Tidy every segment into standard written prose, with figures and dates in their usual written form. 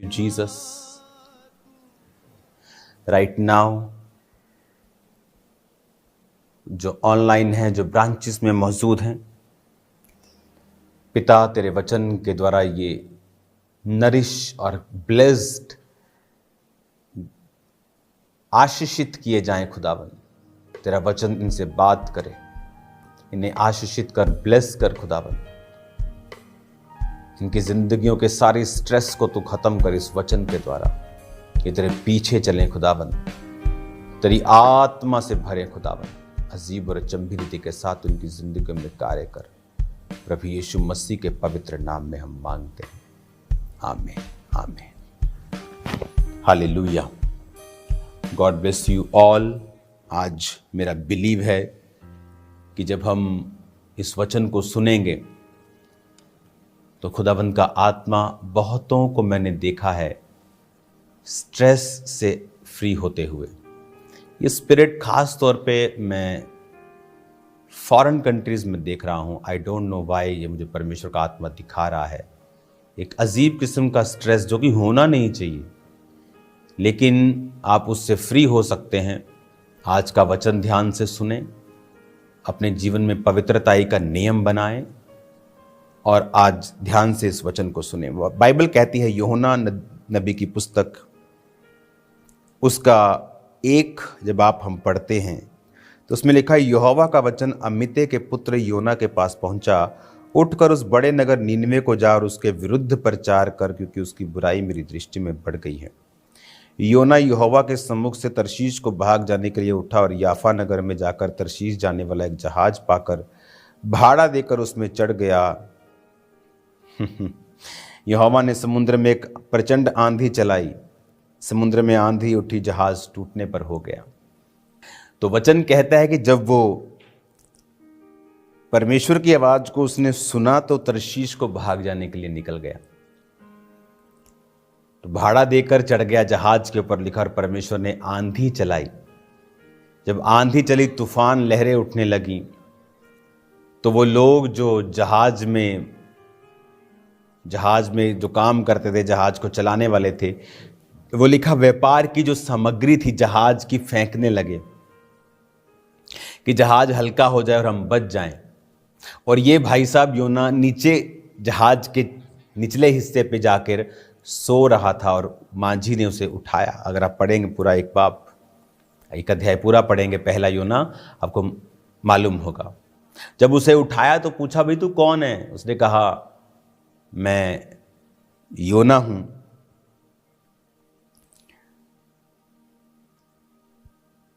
Jesus, right now जो online हैं, जो ब्रांचेस में मौजूद हैं, पिता तेरे वचन के द्वारा ये नरिश और ब्लेस्ड आशीषित किए जाएं। खुदावन तेरा वचन इनसे बात करे, इन्हें आशीषित कर, ब्लेस कर खुदावन। इनकी जिंदगियों के सारी स्ट्रेस को तू खत्म कर इस वचन के द्वारा। ये तेरे पीछे चलें खुदावन, तेरी आत्मा से भरे खुदावन। अजीब और अचंभी रीति के साथ उनकी जिंदगी में कार्य कर। प्रभु यीशु मसीह के पवित्र नाम में हम मांगते हैं, आमीन आमीन। Hallelujah. God bless you all. आज मेरा बिलीव है कि जब हम इस वचन को सुनेंगे तो खुदावंद का आत्मा, बहुतों को मैंने देखा है स्ट्रेस से फ्री होते हुए। ये स्पिरिट खास तौर पे मैं फॉरेन कंट्रीज में देख रहा हूँ। आई डोंट नो व्हाई, ये मुझे परमेश्वर का आत्मा दिखा रहा है। एक अजीब किस्म का स्ट्रेस जो कि होना नहीं चाहिए, लेकिन आप उससे फ्री हो सकते हैं। आज का वचन ध्यान से सुने, अपने जीवन में पवित्रताई का नियम बनाएं और आज ध्यान से इस वचन को सुने। बाइबल कहती है, यूहन्ना नबी की पुस्तक उसका 1 जब आप हम पढ़ते हैं तो उसमें लिखा है, यहोवा का वचन अमित्ते के पुत्र योना के पास पहुंचा। उठकर उस बड़े नगर नीनवे को जा और उसके विरुद्ध प्रचार कर, क्योंकि उसकी बुराई मेरी दृष्टि में बढ़ गई है। योना यहोवा के सम्मुख से तरशीश को भाग जाने के लिए उठा और याफा नगर में जाकर तरशीश जाने वाला एक जहाज पाकर भाड़ा देकर उसमें चढ़ गया। यहोवा ने समुद्र में एक प्रचंड आंधी चलाई, समुद्र में आंधी उठी, जहाज टूटने पर हो गया। तो वचन कहता है कि जब वो परमेश्वर की आवाज को उसने सुना तो तरशीश को भाग जाने के लिए निकल गया। तो भाड़ा देकर चढ़ गया जहाज के ऊपर, लिखा, और परमेश्वर ने आंधी चलाई। जब आंधी चली, तूफान, लहरें उठने लगी, तो वो लोग जो जहाज में जो काम करते थे, जहाज को चलाने वाले थे, वो लिखा व्यापार की जो सामग्री थी जहाज की फेंकने लगे कि जहाज हल्का हो जाए और हम बच जाएं। और ये भाई साहब योना नीचे जहाज के निचले हिस्से पे जाकर सो रहा था और मांझी ने उसे उठाया। अगर आप पढ़ेंगे पूरा एक अध्याय पूरा पढ़ेंगे, पहला योना, आपको मालूम होगा। जब उसे उठाया तो पूछा, भाई तू कौन है? उसने कहा, मैं योना हूं।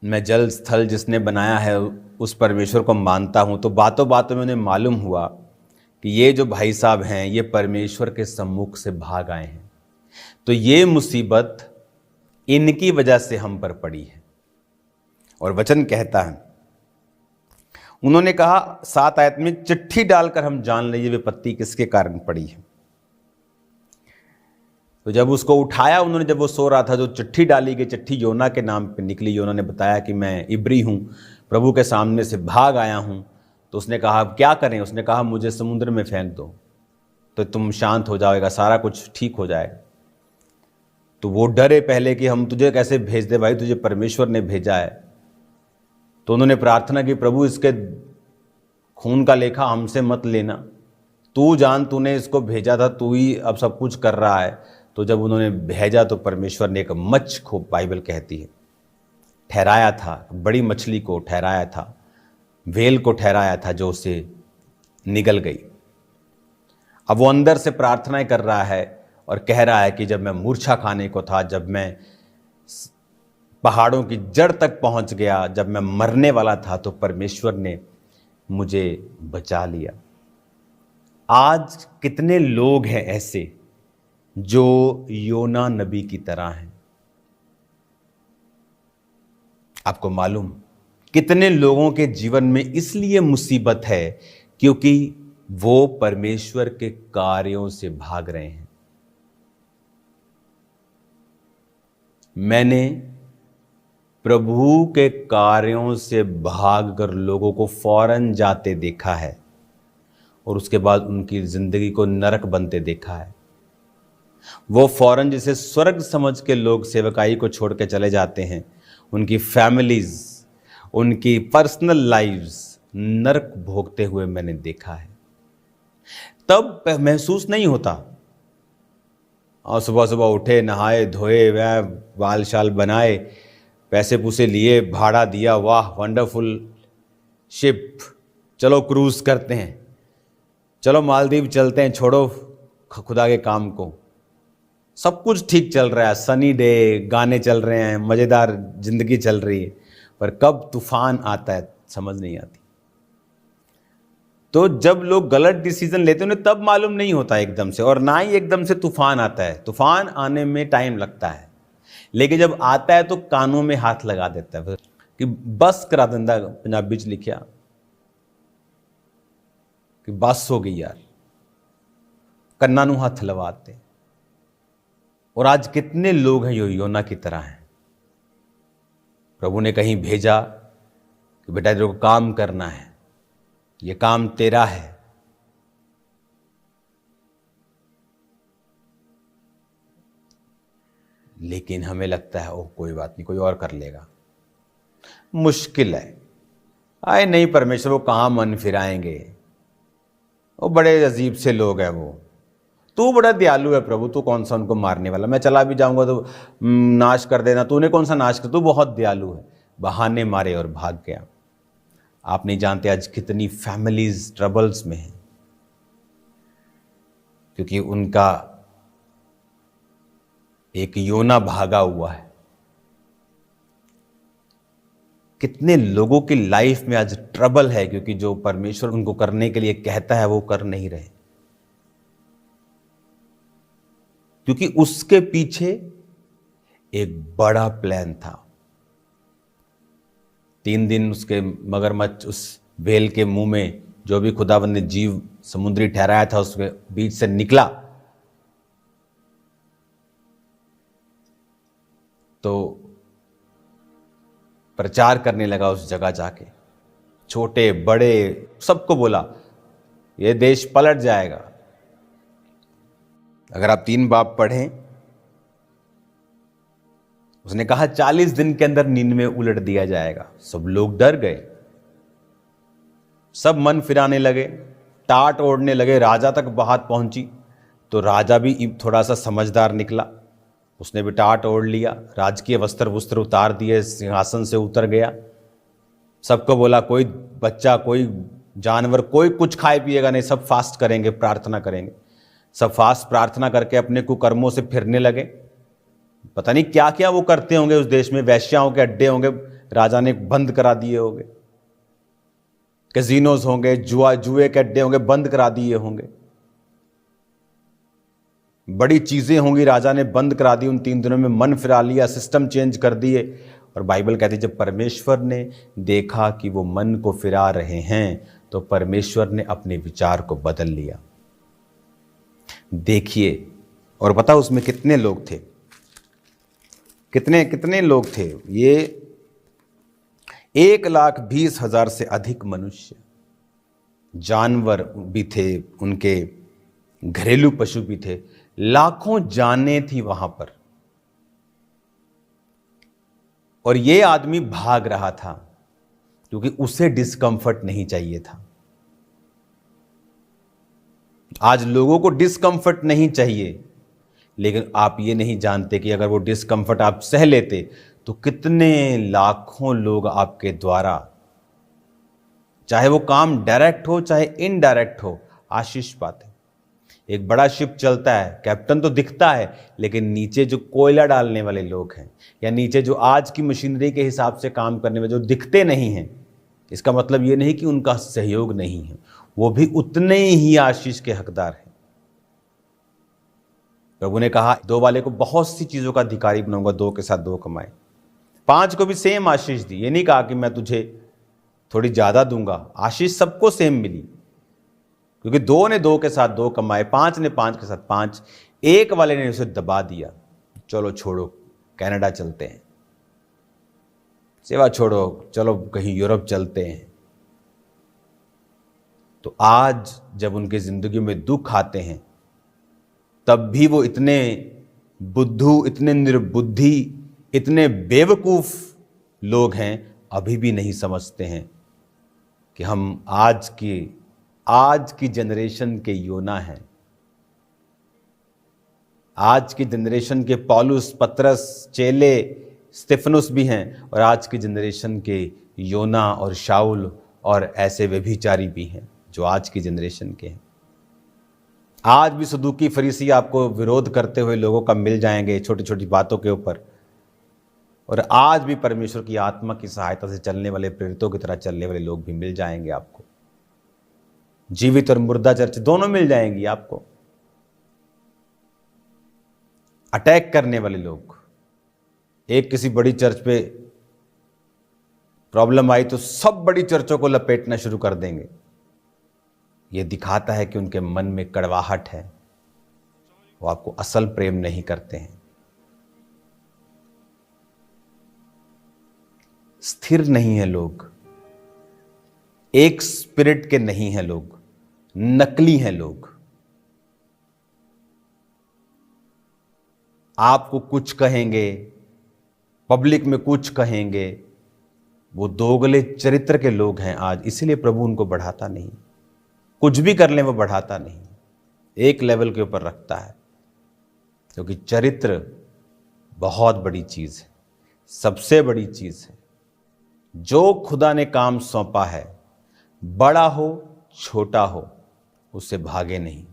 मैं जल स्थल जिसने बनाया है उस परमेश्वर को मानता हूं। तो बातों बातों में उन्हें मालूम हुआ कि ये जो भाई साहब हैं ये परमेश्वर के सम्मुख से भाग आए हैं। तो ये मुसीबत इनकी वजह से हम पर पड़ी है। और वचन कहता है, उन्होंने कहा 7 आयत में, चिट्ठी डालकर हम जान लें ये विपत्ति किसके कारण पड़ी है। तो जब उसको उठाया उन्होंने, जब वो सो रहा था, जो चिट्ठी डाली गई, चिट्ठी योना के नाम पे निकली। योना ने बताया कि मैं इब्री हूँ, प्रभु के सामने से भाग आया हूँ। तो उसने कहा, अब क्या करें? उसने कहा, मुझे समुद्र में फेंक दो तो तुम शांत हो जाएगा, सारा कुछ ठीक हो जाएगा। तो वो डरे पहले कि हम तुझे कैसे भेज दे भाई, तुझे परमेश्वर ने भेजा है। तो उन्होंने प्रार्थना की, प्रभु इसके खून का लेखा हमसे मत लेना, तू जान, तूने इसको भेजा था, तू ही अब सब कुछ कर रहा है। तो जब उन्होंने भेजा तो परमेश्वर ने एक मच्छ को, बाइबल कहती है, ठहराया था, बड़ी मछली को ठहराया था, व्हेल को ठहराया था, जो उसे निगल गई। अब वो अंदर से प्रार्थनाएं कर रहा है और कह रहा है कि जब मैं मूर्छा खाने को था, जब मैं पहाड़ों की जड़ तक पहुंच गया, जब मैं मरने वाला था, तो परमेश्वर ने मुझे बचा लिया। आज कितने लोग हैं ऐसे जो योना नबी की तरह हैं? आपको मालूम कितने लोगों के जीवन में इसलिए मुसीबत है क्योंकि वो परमेश्वर के कार्यों से भाग रहे हैं। मैंने प्रभु के कार्यों से भागकर लोगों को फौरन जाते देखा है और उसके बाद उनकी जिंदगी को नरक बनते देखा है। वो फौरन जिसे स्वर्ग समझ के लोग सेवकाई को छोड़ के चले जाते हैं, उनकी फैमिलीज, उनकी पर्सनल लाइव्स नरक भोगते हुए मैंने देखा है। तब महसूस नहीं होता, और सुबह सुबह उठे, नहाए धोए, वह बाल शाल बनाए, पैसे पूसे लिए, भाड़ा दिया, वाह वंडरफुल शिप, चलो क्रूज करते हैं, चलो मालदीव चलते हैं, छोड़ो खुदा के काम को। सब कुछ ठीक चल रहा है, सनी डे, गाने चल रहे हैं, मज़ेदार जिंदगी चल रही है, पर कब तूफान आता है समझ नहीं आती। तो जब लोग गलत डिसीजन लेते हैं उन्हें तब मालूम नहीं होता एकदम से, और ना ही एकदम से तूफान आता है। तूफान आने में टाइम लगता है, लेकिन जब आता है तो कानों में हाथ लगा देता है कि बस करा दिंदा, पंजाबी च लिखिया कि बस हो गई यार, कन्ना नूं हथ लवाते। और आज कितने लोग हैं जो योना की तरह हैं। प्रभु ने कहीं भेजा कि बेटा तेरे को काम करना है, ये काम तेरा है, लेकिन हमें लगता है ओह कोई बात नहीं, कोई और कर लेगा, मुश्किल है, आए नहीं परमेश्वर वो कहाँ मन फिराएंगे, वो बड़े अजीब से लोग हैं, वो तू बड़ा दयालु है प्रभु, तू कौन सा उनको मारने वाला, मैं चला भी जाऊंगा तो नाश कर देना, तूने कौन सा नाश कर, तू बहुत दयालु है। बहाने मारे और भाग गया। आप नहीं जानते आज कितनी फैमिलीज ट्रबल्स में हैं, क्योंकि उनका एक योना भागा हुआ है। कितने लोगों की लाइफ में आज ट्रबल है, क्योंकि जो परमेश्वर उनको करने के लिए कहता है वो कर नहीं रहे, क्योंकि उसके पीछे एक बड़ा प्लान था। 3 दिन उसके मगरमच्छ उस व्हेल के मुंह में, जो भी खुदावंद ने जीव समुद्री ठहराया था उसके बीच से निकला, तो प्रचार करने लगा उस जगह जाके, छोटे बड़े सबको बोला ये देश पलट जाएगा। अगर आप 3 बाब पढ़ें, उसने कहा 40 दिन के अंदर नीनवे उलट दिया जाएगा। सब लोग डर गए, सब मन फिराने लगे, टाट ओढ़ने लगे। राजा तक बात पहुंची तो राजा भी थोड़ा सा समझदार निकला, उसने भी टाट ओढ़ लिया, राजकीय वस्त्र उतार दिए, सिंहासन से उतर गया। सबको बोला कोई बच्चा, कोई जानवर, कोई कुछ खाए पिएगा नहीं, सब फास्ट करेंगे, प्रार्थना करेंगे। सब फास्ट प्रार्थना करके अपने कुकर्मों से फिरने लगे। पता नहीं क्या क्या वो करते होंगे उस देश में, वैश्याओं के अड्डे होंगे राजा ने बंद करा दिए होंगे, कैसीनोज होंगे, जुए के अड्डे होंगे बंद करा दिए होंगे, बड़ी चीजें होंगी राजा ने बंद करा दी। उन 3 दिनों में मन फिरा लिया, सिस्टम चेंज कर दिए। और बाइबल कहती है जब परमेश्वर ने देखा कि वो मन को फिरा रहे हैं, तो परमेश्वर ने अपने विचार को बदल लिया। देखिए, और पता उसमें कितने लोग थे, कितने लोग थे, ये 1,20,000 से अधिक मनुष्य, जानवर भी थे, उनके घरेलू पशु भी थे, लाखों जानें थी वहां पर। और ये आदमी भाग रहा था क्योंकि उसे डिस्कंफर्ट नहीं चाहिए था। आज लोगों को डिस्कंफर्ट नहीं चाहिए, लेकिन आप ये नहीं जानते कि अगर वो डिस्कंफर्ट आप सह लेते तो कितने लाखों लोग आपके द्वारा, चाहे वो काम डायरेक्ट हो चाहे इनडायरेक्ट हो, आशीष पाते। एक बड़ा शिप चलता है, कैप्टन तो दिखता है, लेकिन नीचे जो कोयला डालने वाले लोग हैं, या नीचे जो आज की मशीनरी के हिसाब से काम करने में जो दिखते नहीं हैं, इसका मतलब ये नहीं कि उनका सहयोग नहीं है, वो भी उतने ही आशीष के हकदार हैं। प्रभु ने कहा 2 वाले को बहुत सी चीजों का अधिकारी बनाऊंगा, 2 के साथ 2 कमाए। 5 को भी सेम आशीष दी, ये नहीं कहा कि मैं तुझे थोड़ी ज्यादा दूंगा, आशीष सबको सेम मिली, क्योंकि 2 ने 2 के साथ 2 कमाए, 5 ने 5 के साथ 5। 1 वाले ने उसे दबा दिया, चलो छोड़ो कनाडा चलते हैं, सेवा छोड़ो, चलो कहीं यूरोप चलते हैं। तो आज जब उनकी जिंदगी में दुख आते हैं तब भी वो इतने बुद्धू, इतने निर्बुद्धि, इतने बेवकूफ़ लोग हैं, अभी भी नहीं समझते हैं कि हम आज की जनरेशन के योना हैं। आज की जनरेशन के पौलुस, पतरस, चेले, स्तिफनुस भी हैं, और आज की जनरेशन के योना और शाऊल और ऐसे व्यभिचारी भी हैं जो आज की जनरेशन के हैं। आज भी सदूकी फरीसी आपको विरोध करते हुए लोगों का मिल जाएंगे छोटी छोटी बातों के ऊपर, और आज भी परमेश्वर की आत्मा की सहायता से चलने वाले, प्रेरितों की तरह चलने वाले लोग भी मिल जाएंगे आपको। जीवित और मुर्दा चर्च दोनों मिल जाएंगी आपको। अटैक करने वाले लोग, एक किसी बड़ी चर्च पे प्रॉब्लम आई तो सब बड़ी चर्चों को लपेटना शुरू कर देंगे। यह दिखाता है कि उनके मन में कड़वाहट है, वो आपको असल प्रेम नहीं करते हैं। स्थिर नहीं है लोग, एक स्पिरिट के नहीं हैं लोग, नकली हैं लोग। आपको कुछ कहेंगे, पब्लिक में कुछ कहेंगे, वो दोगले चरित्र के लोग हैं आज, इसीलिए प्रभु उनको बढ़ाता नहीं। कुछ भी कर लें वो बढ़ाता नहीं, एक लेवल के ऊपर रखता है, क्योंकि चरित्र बहुत बड़ी चीज़ है, सबसे बड़ी चीज़ है। जो खुदा ने काम सौंपा है, बड़ा हो छोटा हो, उससे भागे नहीं,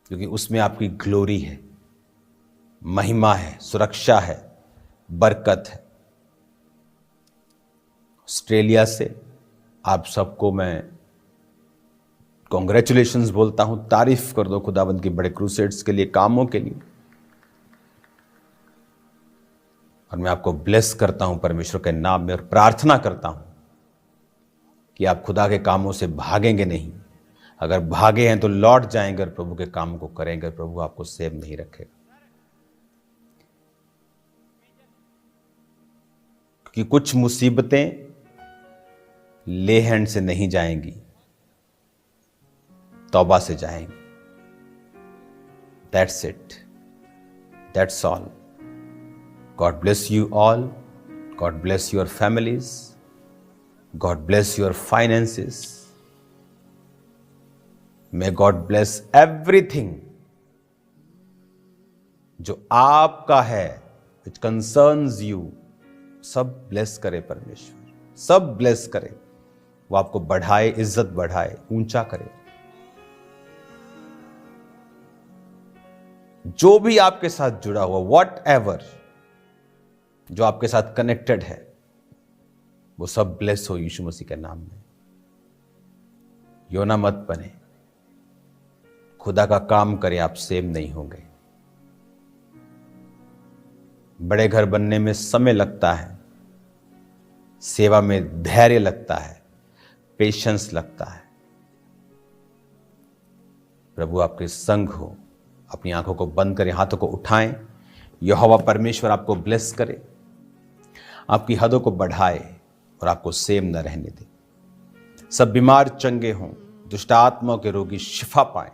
क्योंकि उसमें आपकी ग्लोरी है, महिमा है, सुरक्षा है, बरकत है। ऑस्ट्रेलिया से आप सबको मैं कॉन्ग्रेचुलेशंस बोलता हूं, तारीफ कर दो खुदावंद के बड़े क्रूसेड्स के लिए, कामों के लिए। और मैं आपको ब्लेस करता हूं परमेश्वर के नाम में, और प्रार्थना करता हूं कि आप खुदा के कामों से भागेंगे नहीं। अगर भागे हैं तो लौट जाएंगे और प्रभु के काम को करेंगे, प्रभु आपको सेव नहीं रखेगा। कि कुछ मुसीबतें ले हैंड से नहीं जाएंगी, तौबा से जाएंगी। That's it, that's all. God bless you all. God bless your families. God bless your finances. May God bless everything जो आपका है, which concerns you, सब bless करे परमेश्वर, सब bless करे। वो आपको बढ़ाए, इज्जत बढ़ाए, ऊंचा करे। जो भी आपके साथ जुड़ा हुआ, whatever जो आपके साथ कनेक्टेड है, वो सब ब्लेस हो यीशु मसीह के नाम में। योना मत बने, खुदा का काम करें, आप सेव नहीं होंगे। बड़े घर बनने में समय लगता है, सेवा में धैर्य लगता है, पेशेंस लगता है। प्रभु आपके संग हो। अपनी आंखों को बंद करें, हाथों को उठाएं। यहोवा परमेश्वर आपको ब्लेस करे, आपकी हदों को बढ़ाए और आपको सेम न रहने दे। सब बीमार चंगे हों, दुष्ट आत्माओं के रोगी शिफा पाएं।